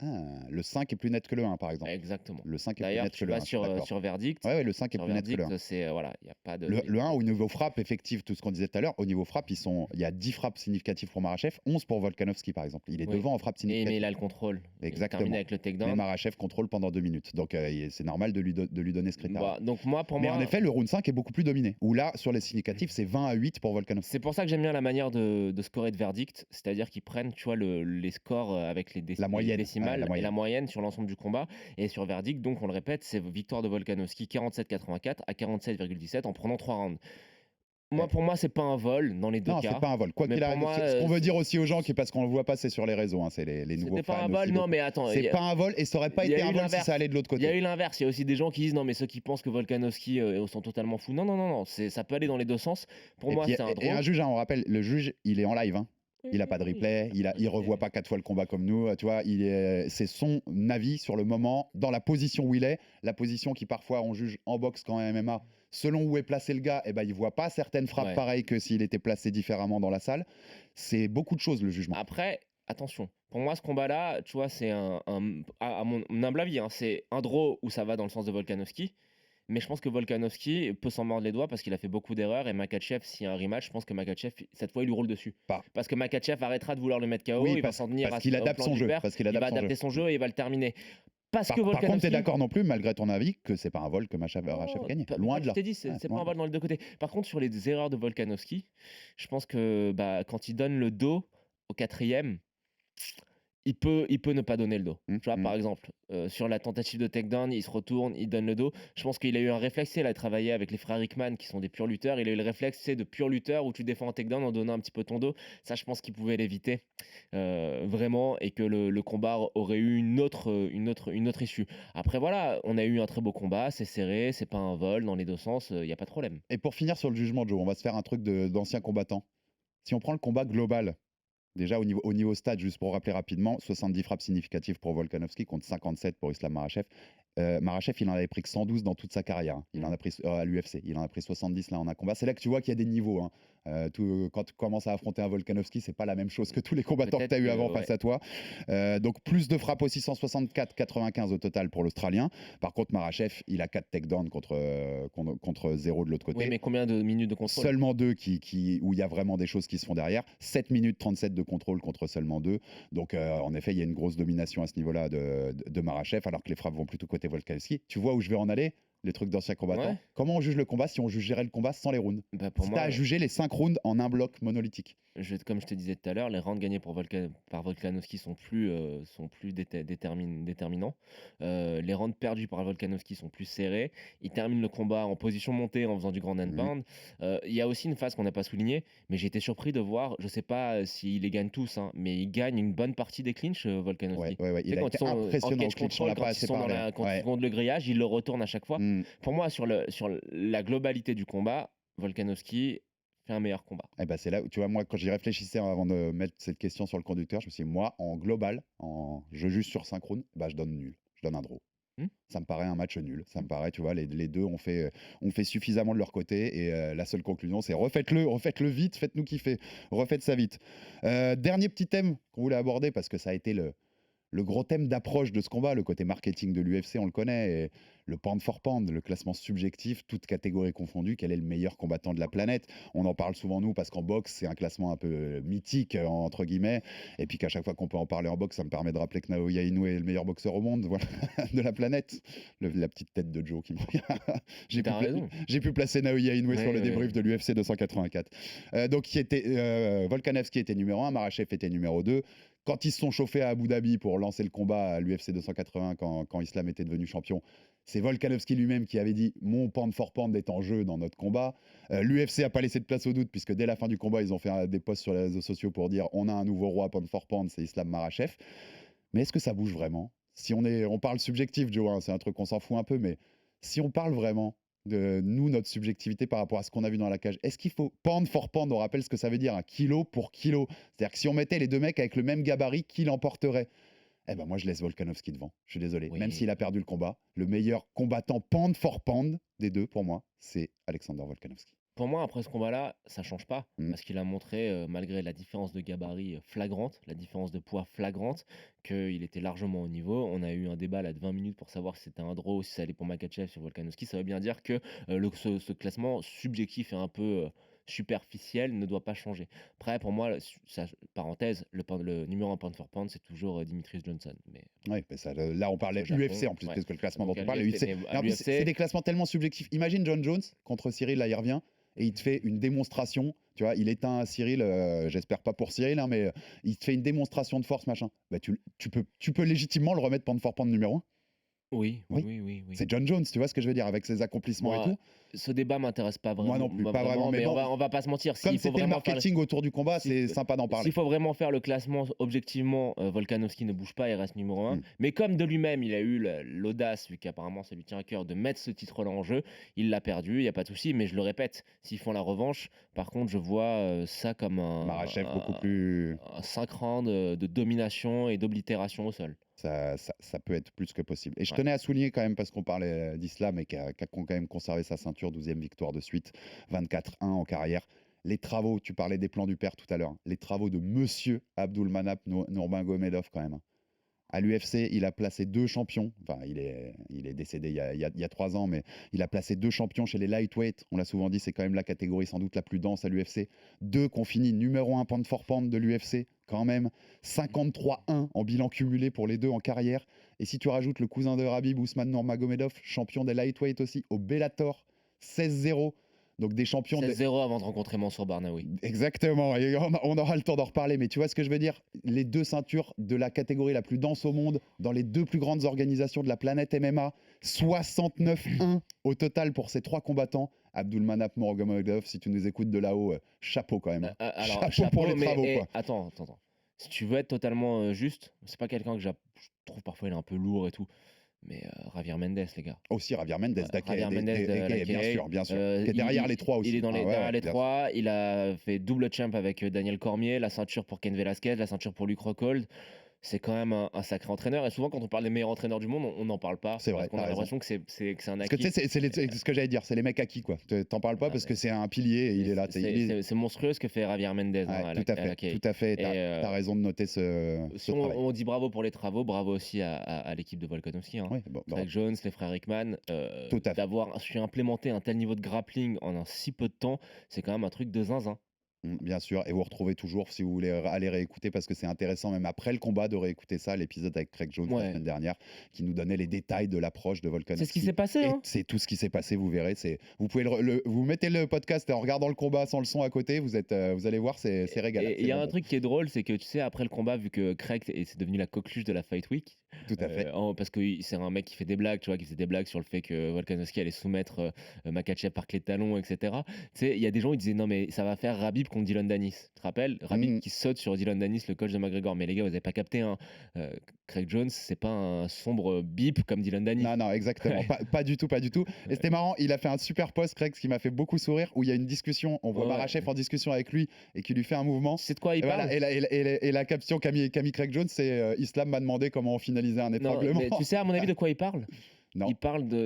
Ah, le 5 est plus net que le 1, par exemple. Exactement. Le 5 est plus D'ailleurs, net que tu le vas 1. sur Verdict. Ouais, le 5 est plus net que le 1. C'est voilà, il y a pas de. Le 1, au niveau frappe effective, tout ce qu'on disait tout à l'heure, au niveau frappe, il y a 10 frappes significatives pour Makhachev, 11 pour Volkanovski, par exemple. Il est devant en frappe significative. Mais il a le contrôle. Exactement. Il termine avec le takedown. Mais Makhachev contrôle pendant 2 minutes. Donc c'est normal de lui donner ce critère. Bah, donc pour mais en effet, le round 5 est beaucoup plus dominé. Où là, sur les significatifs, c'est 20-8 pour Volkanovski. C'est pour ça que j'aime bien la manière de scorer de Verdict, c'est-à-dire qu'ils prennent, tu vois, les scores avec les décimales et la moyenne sur l'ensemble du combat. Et sur Verdict, donc on le répète, c'est victoire de Volkanovski 47-84 à 47,17 en prenant 3 rounds. Pour moi, c'est pas un vol dans les deux cas. Non, c'est pas un vol. Quoi qu'il arrive, ce qu'on veut dire aussi aux gens, parce qu'on le voit pas, c'est sur les réseaux, hein, c'est les nouveaux fans. C'était pas un vol, non, mais attends. C'est pas un vol et ça aurait pas été un vol si ça allait de l'autre côté. Il y a eu l'inverse. Il y a aussi des gens qui disent non, mais ceux qui pensent que Volkanovski sont totalement fous. Non, ça peut aller dans les deux sens. Pour moi, c'est un draw. Et un juge, on rappelle, le juge, il est en live. Hein. Il n'a pas de replay, il revoit pas 4 fois le combat comme nous, tu vois, c'est son avis sur le moment, dans la position où il est, la position qui parfois on juge en boxe quand en MMA, selon où est placé le gars, et ben il voit pas certaines frappes pareilles que s'il était placé différemment dans la salle. C'est beaucoup de choses le jugement. Après, attention, pour moi ce combat-là, tu vois, c'est à mon humble avis, hein, c'est un draw où ça va dans le sens de Volkanovski. Mais je pense que Volkanovski peut s'en mordre les doigts parce qu'il a fait beaucoup d'erreurs. Et Makhachev, s'il y a un rematch, je pense que Makhachev, cette fois, il lui roule dessus. Parce que Makhachev arrêtera de vouloir le mettre KO. Il va s'en tenir parce qu'il adapte son jeu. Il va adapter son jeu et il va le terminer. Par contre, tu es d'accord non plus, malgré ton avis, que c'est pas un vol que Makhachev gagne. Loin de là. Je t'ai dit, c'est pas un vol dans les deux côtés. Par contre, sur les erreurs de Volkanovski, je pense que quand il donne le dos au 4e, il peut ne pas donner le dos. Tu vois, par exemple, sur la tentative de takedown, il se retourne, il donne le dos. Je pense qu'il a eu un réflexe, il a travaillé avec les frères Hickman qui sont des purs lutteurs. Il a eu le réflexe de pur lutteur où tu défends un takedown en donnant un petit peu ton dos. Ça, je pense qu'il pouvait l'éviter vraiment et que le combat aurait eu une autre issue. Après, voilà, on a eu un très beau combat, c'est serré, c'est pas un vol dans les deux sens, il n'y a pas de problème. Et pour finir sur le jugement, Joe, on va se faire un truc d'ancien combattant. Si on prend le combat global, déjà au niveau stade, juste pour rappeler rapidement, 70 frappes significatives pour Volkanovski contre 57 pour Islam Makhachev. Makhachev, il en avait pris que 112 dans toute sa carrière. Il en a pris à l'UFC. Il en a pris 70 là en un combat. C'est là que tu vois qu'il y a des niveaux. Hein. Quand tu commences à affronter un Volkanovski, c'est pas la même chose que tous les combattants que tu as eu avant face à toi. Donc plus de frappes aussi, 164-95 au total pour l'Australien. Par contre, Makhachev, il a 4 takedowns contre 0 de l'autre côté. Oui, mais combien de minutes de contrôle? Seulement 2 où il y a vraiment des choses qui se font derrière. 7 minutes 37 de contrôle contre seulement 2. Donc en effet, il y a une grosse domination à ce niveau-là de Makhachev, alors que les frappes vont plutôt côté Volkanovski. Tu vois où je vais en aller? Les trucs d'anciens combattants. Comment on juge le combat si on jugerait le combat sans les rounds? Si t'as à juger les 5 rounds en un bloc monolithique. Comme je te disais tout à l'heure, les rounds gagnés par Volkanovski sont plus déterminants. Les rounds perdus par Volkanovski sont plus serrés. Il termine le combat en position montée en faisant du grand handpound. Il y a aussi une phase qu'on n'a pas soulignée, mais j'ai été surpris de voir, je sais pas s'il les gagne tous, hein, mais il gagne une bonne partie des clinches, Volkanovski. Il a été impressionnant au clinch, on l'a pas assez parlé. Quand ils sont le grillage, il le retourne à chaque fois. Pour moi, sur la globalité du combat, Volkanovski fait un meilleur combat. Et ben c'est là où, tu vois, moi, quand j'y réfléchissais avant de mettre cette question sur le conducteur, je me suis dit, moi, en global, je juge sur 5 rounds, je donne nul. Je donne un draw. Ça me paraît un match nul. Ça me paraît, tu vois, les deux ont fait suffisamment de leur côté. Et la seule conclusion, c'est refaites-le vite, faites-nous kiffer. Refaites ça vite. Dernier petit thème qu'on voulait aborder, parce que ça a été le gros thème d'approche de ce combat, le côté marketing de l'UFC, on le connaît, et le pound for pound, le classement subjectif, toutes catégories confondues, quel est le meilleur combattant de la planète. On en parle souvent, nous, parce qu'en boxe, c'est un classement un peu mythique, entre guillemets, et puis qu'à chaque fois qu'on peut en parler en boxe, ça me permet de rappeler que Naoya Inoue est le meilleur boxeur au monde, voilà, de la planète. La petite tête de Joe qui me regarde. J'ai pu placer Naoya Inoue sur le débrief de l'UFC 284. Donc, Volkanovski était numéro 1, Makhachev était numéro 2. Quand ils se sont chauffés à Abu Dhabi pour lancer le combat à l'UFC 280, quand Islam était devenu champion, c'est Volkanovski lui-même qui avait dit « Mon pound for pound est en jeu dans notre combat ». L'UFC n'a pas laissé de place au doute, puisque dès la fin du combat, ils ont fait des posts sur les réseaux sociaux pour dire « On a un nouveau roi pound for pound, c'est Islam Makhachev ». Mais est-ce que ça bouge vraiment? Si on parle subjectif, Joe, hein, c'est un truc qu'on s'en fout un peu, mais si on parle vraiment de notre subjectivité par rapport à ce qu'on a vu dans la cage, est-ce qu'il faut pound for pound, on rappelle ce que ça veut dire, un kilo pour kilo, c'est-à-dire que si on mettait les deux mecs avec le même gabarit, qui l'emporterait? Eh ben moi je laisse Volkanovski devant, je suis désolé, même s'il a perdu le combat, le meilleur combattant pound for pound des deux pour moi, c'est Alexander Volkanovski. Pour moi, après ce combat-là, ça change pas. Parce qu'il a montré, malgré la différence de gabarit flagrante, la différence de poids flagrante, qu'il était largement au niveau. On a eu un débat là de 20 minutes pour savoir si c'était un draw ou si ça allait pour Makhachev sur Volkanovski. Ça veut bien dire que ce classement subjectif et un peu superficiel ne doit pas changer. Après, pour moi, parenthèse, le numéro 1 pound for pound, c'est toujours Demetrius Johnson. Mais oui, mais ça, là, on parlait UFC en plus, parce que le classement dont on parle, c'est des classements tellement subjectifs. Imagine John Jones contre Cyril, là, il revient. Et il te fait une démonstration, tu vois, il éteint Cyril, j'espère pas pour Cyril, hein, mais il te fait une démonstration de force, machin. Bah, tu peux légitimement le remettre pound for pound numéro 1. Oui. C'est John Jones, tu vois ce que je veux dire, avec ses accomplissements et tout. Ce débat m'intéresse pas vraiment. Moi non plus, pas vraiment. Mais bon, on va pas se mentir. Comme c'était le marketing autour du combat, c'est sympa d'en parler. S'il faut vraiment faire le classement objectivement, Volkanovski ne bouge pas, il reste numéro 1. Mais comme de lui-même, il a eu l'audace, vu qu'apparemment ça lui tient à cœur, de mettre ce titre-là en jeu, il l'a perdu, il n'y a pas de souci. Mais je le répète, s'ils font la revanche, par contre, je vois ça comme un Makhachev beaucoup plus 5 rounds de domination et d'oblitération au sol. Ça peut être plus que possible. Et je tenais à souligner quand même, parce qu'on parlait d'Islam et qui a quand même conservé sa ceinture, 12e victoire de suite, 24-1 en carrière. Les travaux, tu parlais des plans du père tout à l'heure, les travaux de monsieur Abdulmanap Nurmagomedov quand même. À l'UFC, il a placé 2 champions. Enfin, il est décédé il y a 3 ans, mais il a placé 2 champions chez les lightweight. On l'a souvent dit, c'est quand même la catégorie sans doute la plus dense à l'UFC. 2 qui ont fini numéro 1 pound for pound de l'UFC, quand même. 53-1 en bilan cumulé pour les deux en carrière. Et si tu rajoutes le cousin de Khabib, Ousmane Nurmagomedov, champion des lightweight aussi, au Bellator, 16-0. Donc des champions... 16-0 avant de rencontrer Mansour Barnaoui. Exactement, et on aura le temps d'en reparler, mais tu vois ce que je veux dire? Les 2 ceintures de la catégorie la plus dense au monde, dans les 2 plus grandes organisations de la planète MMA, 69-1 au total pour ces 3 combattants. Abdulmanap Nurmagomedov, si tu nous écoutes de là-haut, chapeau quand même. Alors, chapeau pour les travaux. Quoi. Attends. Si tu veux être totalement juste, c'est pas quelqu'un que je trouve parfois il est un peu lourd et tout. Mais Javier Mendes, les gars. Aussi Javier Mendes, bien sûr. Qui est derrière les 3 aussi. Il est derrière les 3. Il a fait double champ avec Daniel Cormier, la ceinture pour Ken Velasquez, la ceinture pour Luke Rockhold. C'est quand même un sacré entraîneur. Et souvent, quand on parle des meilleurs entraîneurs du monde, on n'en parle pas. C'est vrai. Parce qu'on a l'impression que c'est un acquis. C'est ce que j'allais dire. C'est les mecs acquis, quoi. T'en parles pas parce que c'est un pilier et il est là. C'est monstrueux ce que fait Javier Mendes. Tout à fait. T'as raison de noter ce travail. On dit bravo pour les travaux. Bravo aussi à l'équipe de Volkanovski. Craig Jones, les frères Hickman. D'avoir su implémenter un tel niveau de grappling en un si peu de temps, c'est quand même un truc de zinzin. Bien sûr, et vous retrouvez toujours, si vous voulez aller réécouter, parce que c'est intéressant, même après le combat, de réécouter ça, l'épisode avec Craig Jones la semaine dernière, qui nous donnait les détails de l'approche de Volkanovski. C'est ce qui s'est passé. C'est tout ce qui s'est passé, vous verrez. Vous pouvez vous mettez le podcast en regardant le combat sans le son à côté, vous allez voir, c'est régal. Et il y a un truc qui est drôle, c'est que tu sais, après le combat, vu que Craig c'est devenu la coqueluche de la Fight Week. Tout à fait. Parce que c'est un mec qui fait des blagues, tu vois, qui faisait des blagues sur le fait que Volkanovski allait soumettre Makhachev par clé de talon, etc. Tu sais, il y a des gens qui disaient non, mais ça va faire Khabib contre Dylan Danis. Tu te rappelles? Khabib qui saute sur Dylan Danis, le coach de McGregor. Mais les gars, vous n'avez pas capté, hein. Craig Jones, c'est pas un sombre bip comme Dylan Danis. Non, exactement. Pas du tout. Et c'était marrant, il a fait un super post, Craig, qui m'a fait beaucoup sourire, où il y a une discussion, on voit Makhachev en discussion avec lui et qui lui fait un mouvement. C'est de quoi il parle. Et la caption qu'a mis Craig Jones, c'est Islam m'a demandé comment on finalisait un étranglement. Mais tu sais, à mon avis, de quoi il parle? Non.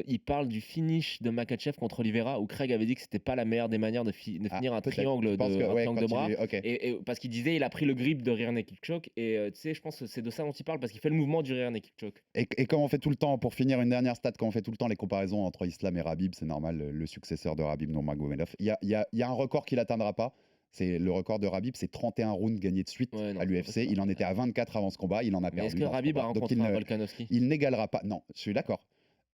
Il parle du finish de Makhachev contre Oliveira, où Craig avait dit que c'était pas la meilleure des manières de finir un triangle de bras. Et parce qu'il disait il a pris le grip de rear naked choke. Et tu sais, je pense que c'est de ça dont il parle, parce qu'il fait le mouvement du rear naked choke. Et comme on fait tout le temps, pour finir une dernière stat, quand on fait tout le temps les comparaisons entre Islam et Khabib, c'est normal, le successeur de Khabib Nurmagomedov, il y a un record qu'il atteindra pas. C'est le record de Khabib, c'est 31 rounds gagnés de suite à l'UFC. Il en était à 24 avant ce combat, il en a perdu. Est-ce que Khabib a rencontré Volkanovski? Il n'égalera pas. Non, je suis d'accord.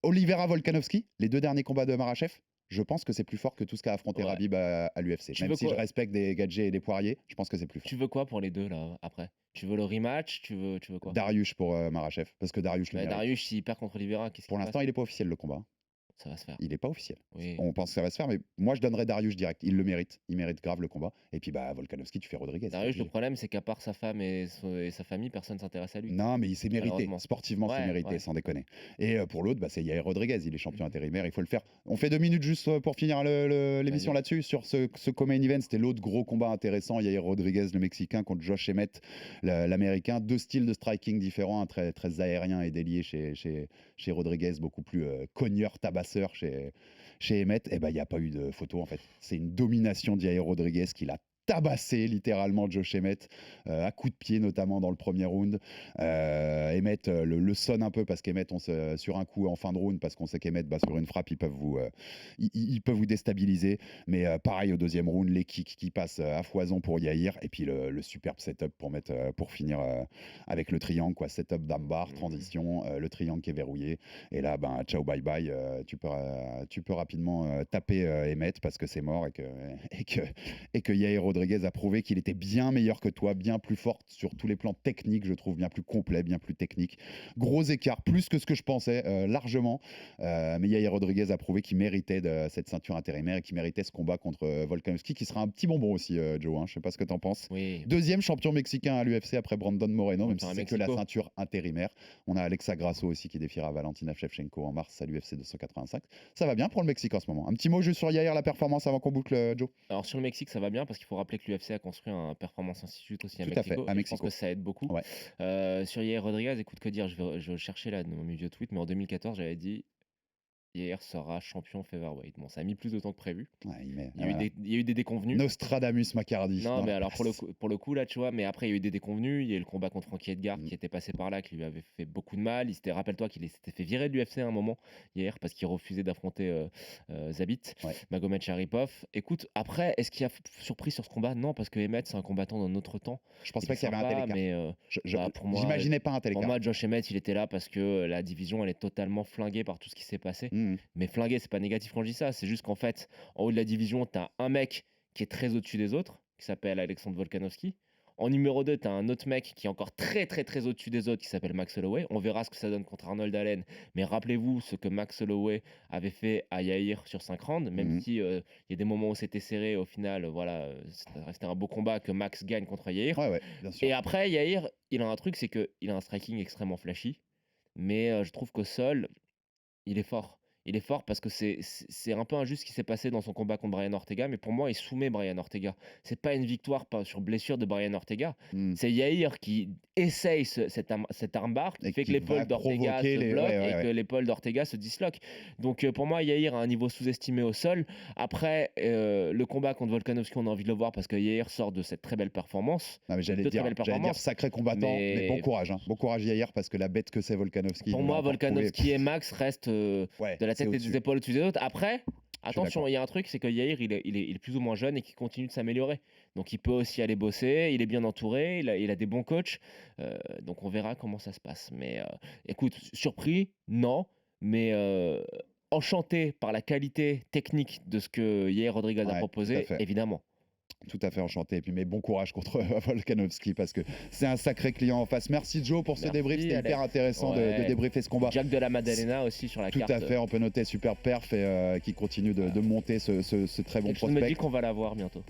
Oliveira Volkanovski, les 2 derniers combats de Makhachev, je pense que c'est plus fort que tout ce qu'a affronté Khabib à l'UFC. Même si je respecte des gadgets et des poiriers, je pense que c'est plus fort. Tu veux quoi pour les deux là après? Tu veux le rematch? Tu veux quoi? Dariush pour Makhachev, parce que Dariush le mérite. Dariush, s'il perd contre Oliveira, qu'est-ce Pour l'instant, il n'est pas officiel le combat. Ça va se faire. Il n'est pas officiel. Oui. On pense que ça va se faire, mais moi je donnerais Dariush direct. Il le mérite. Il mérite grave le combat. Et puis Volkanovski, tu fais Rodriguez. Dariush, le problème, c'est qu'à part sa femme et sa famille, personne ne s'intéresse à lui. Non, mais il s'est mérité. Sportivement, c'est mérité, sans déconner. Et pour l'autre, c'est Yair Rodriguez. Il est champion intérimaire. Il faut le faire. On fait 2 minutes juste pour finir l'émission là-dessus. Sur ce co-main event, c'était l'autre gros combat intéressant. Yair Rodriguez, le Mexicain, contre Josh Emmett, l'Américain. 2 styles de striking différents. Un très aérien et délié chez Rodriguez, beaucoup plus cogneur, tabasseur chez Emmett, il n'y a pas eu de photo en fait. C'est une domination d'Yair Rodriguez qui l'a tabassé littéralement Josh Emmett à coups de pied, notamment dans le premier round. Emmett le sonne un peu parce qu'Emmett sur un coup en fin de round, parce qu'on sait qu'Emmett sur une frappe ils peuvent vous déstabiliser, mais pareil au deuxième round, les kicks qui passent à foison pour Yair, et puis le superbe setup pour finir avec le triangle, quoi. Setup d'armbar, transition, le triangle qui est verrouillé, et là ciao bye bye, tu peux rapidement taper Emmett parce que c'est mort, et que Yair Rodriguez a prouvé qu'il était bien meilleur que toi, bien plus fort sur tous les plans techniques, je trouve, bien plus complet, bien plus technique. Gros écart, plus que ce que je pensais, largement. Mais Yair Rodriguez a prouvé qu'il méritait cette ceinture intérimaire et qu'il méritait ce combat contre Volkanovski, qui sera un petit bonbon aussi, Joe. Je sais pas ce que tu en penses. Oui. Deuxième champion mexicain à l'UFC après Brandon Moreno, même si c'est que la ceinture intérimaire. On a Alexa Grasso aussi qui défiera Valentina Shevchenko en mars à l'UFC 285. Ça va bien pour le Mexique en ce moment. Un petit mot juste sur Yair, la performance avant qu'on boucle, Joe. Alors sur le Mexique, ça va bien parce qu'il faut rappeler que l'UFC a construit un Performance Institute aussi à Tout Mexico. à fait, à Mexico. Je pense que ça aide beaucoup. Ouais. Sur Yair Rodriguez, écoute, que dire, je vais chercher là dans mes vieux tweets, mais en 2014, j'avais dit Yair sera champion featherweight. Bon, ça a mis plus de temps que prévu. Ouais, il y a eu des déconvenus. Nostradamus Macardy. Non, mais alors pour le coup là, tu vois, mais après il y a eu des déconvenus. Il y a eu le combat contre Frankie Edgar qui était passé par là, qui lui avait fait beaucoup de mal. Rappelle-toi qu'il s'était fait virer de l'UFC à un moment hier parce qu'il refusait d'affronter Zabit, Magomed Sharipov. Écoute, après, est-ce qu'il y a surpris sur ce combat? Non, parce que Emmett c'est un combattant d'un autre temps. Je pense pas qu'il y avait un tel écart. Mais pour moi, j'imaginais pas un tel écart. Pour moi, Josh Emmett, il était là parce que la division elle est totalement flinguée par tout ce qui s'est passé. Mais flingué, c'est pas négatif quand je dis ça, c'est juste qu'en fait, en haut de la division, t'as un mec qui est très au-dessus des autres, qui s'appelle Alexandre Volkanovski. En numéro 2, t'as un autre mec qui est encore très très très au-dessus des autres, qui s'appelle Max Holloway. On verra ce que ça donne contre Arnold Allen, mais rappelez-vous ce que Max Holloway avait fait à Yair sur 5 rounds, même si il y a des moments où c'était serré, au final, voilà, ça restait un beau combat que Max gagne contre Yair. Ouais, bien sûr. Et après, Yair, il a un truc, c'est qu'il a un striking extrêmement flashy, mais je trouve qu'au sol, il est fort. Il est fort parce que c'est un peu injuste ce qui s'est passé dans son combat contre Brian Ortega, mais pour moi, il soumet Brian Ortega. C'est pas une victoire sur blessure de Brian Ortega. C'est Yair qui essaye cet armbar qui fait que l'épaule d'Ortega se bloque et que l'épaule d'Ortega se disloque. Donc pour moi, Yair a un niveau sous-estimé au sol. Après, le combat contre Volkanovski, on a envie de le voir parce que Yair sort de cette très belle performance. Non, mais j'allais dire sacré combattant, mais bon courage. Bon courage Yair, parce que la bête que c'est Volkanovski. Pour moi, Volkanovski et Max restent de la tête et des épaules au-dessus des autres. Après, attention, il y a un truc, c'est que Yair, il est plus ou moins jeune et qu'il continue de s'améliorer. Donc il peut aussi aller bosser, il est bien entouré, il a des bons coachs. Donc on verra comment ça se passe. Mais écoute, surpris, non, mais enchanté par la qualité technique de ce que Yair Rodriguez a proposé, évidemment. Tout à fait enchanté. Et puis, mais bon courage contre Volkanovski parce que c'est un sacré client en face. Merci Joe pour ce débrief. C'était hyper intéressant de débriefer ce combat. Jack de la Maddalena aussi sur la carte. Tout à fait. On peut noter super perf et qui continue de monter ce très bon prospect. Je me dis qu'on va l'avoir bientôt.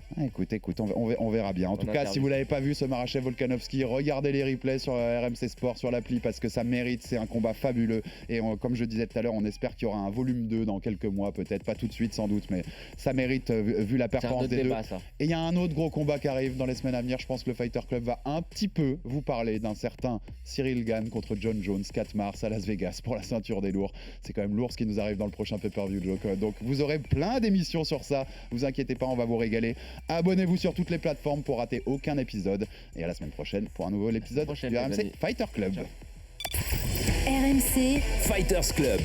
Écoute, on verra bien. En tout cas, si vous l'avez pas vu, ce Makhachev Volkanovski, regardez les replays sur RMC Sport, sur l'appli, parce que ça mérite. C'est un combat fabuleux. Et comme je disais tout à l'heure, on espère qu'il y aura un volume 2 dans quelques mois, peut-être pas tout de suite sans doute, mais ça mérite vu la performance des deux. Et il y a un autre gros combat qui arrive dans les semaines à venir. Je pense que le Fighter Club va un petit peu vous parler d'un certain Cyril Gane contre John Jones, 4 mars à Las Vegas pour la ceinture des lourds. C'est quand même lourd ce qui nous arrive dans le prochain pay-per-view, donc vous aurez plein d'émissions sur ça. Vous inquiétez pas, on va vous régaler. Abonnez-vous sur toutes les plateformes pour rater aucun épisode. Et à la semaine prochaine pour un nouvel épisode du RMC Fighter Club. RMC Fighters Club.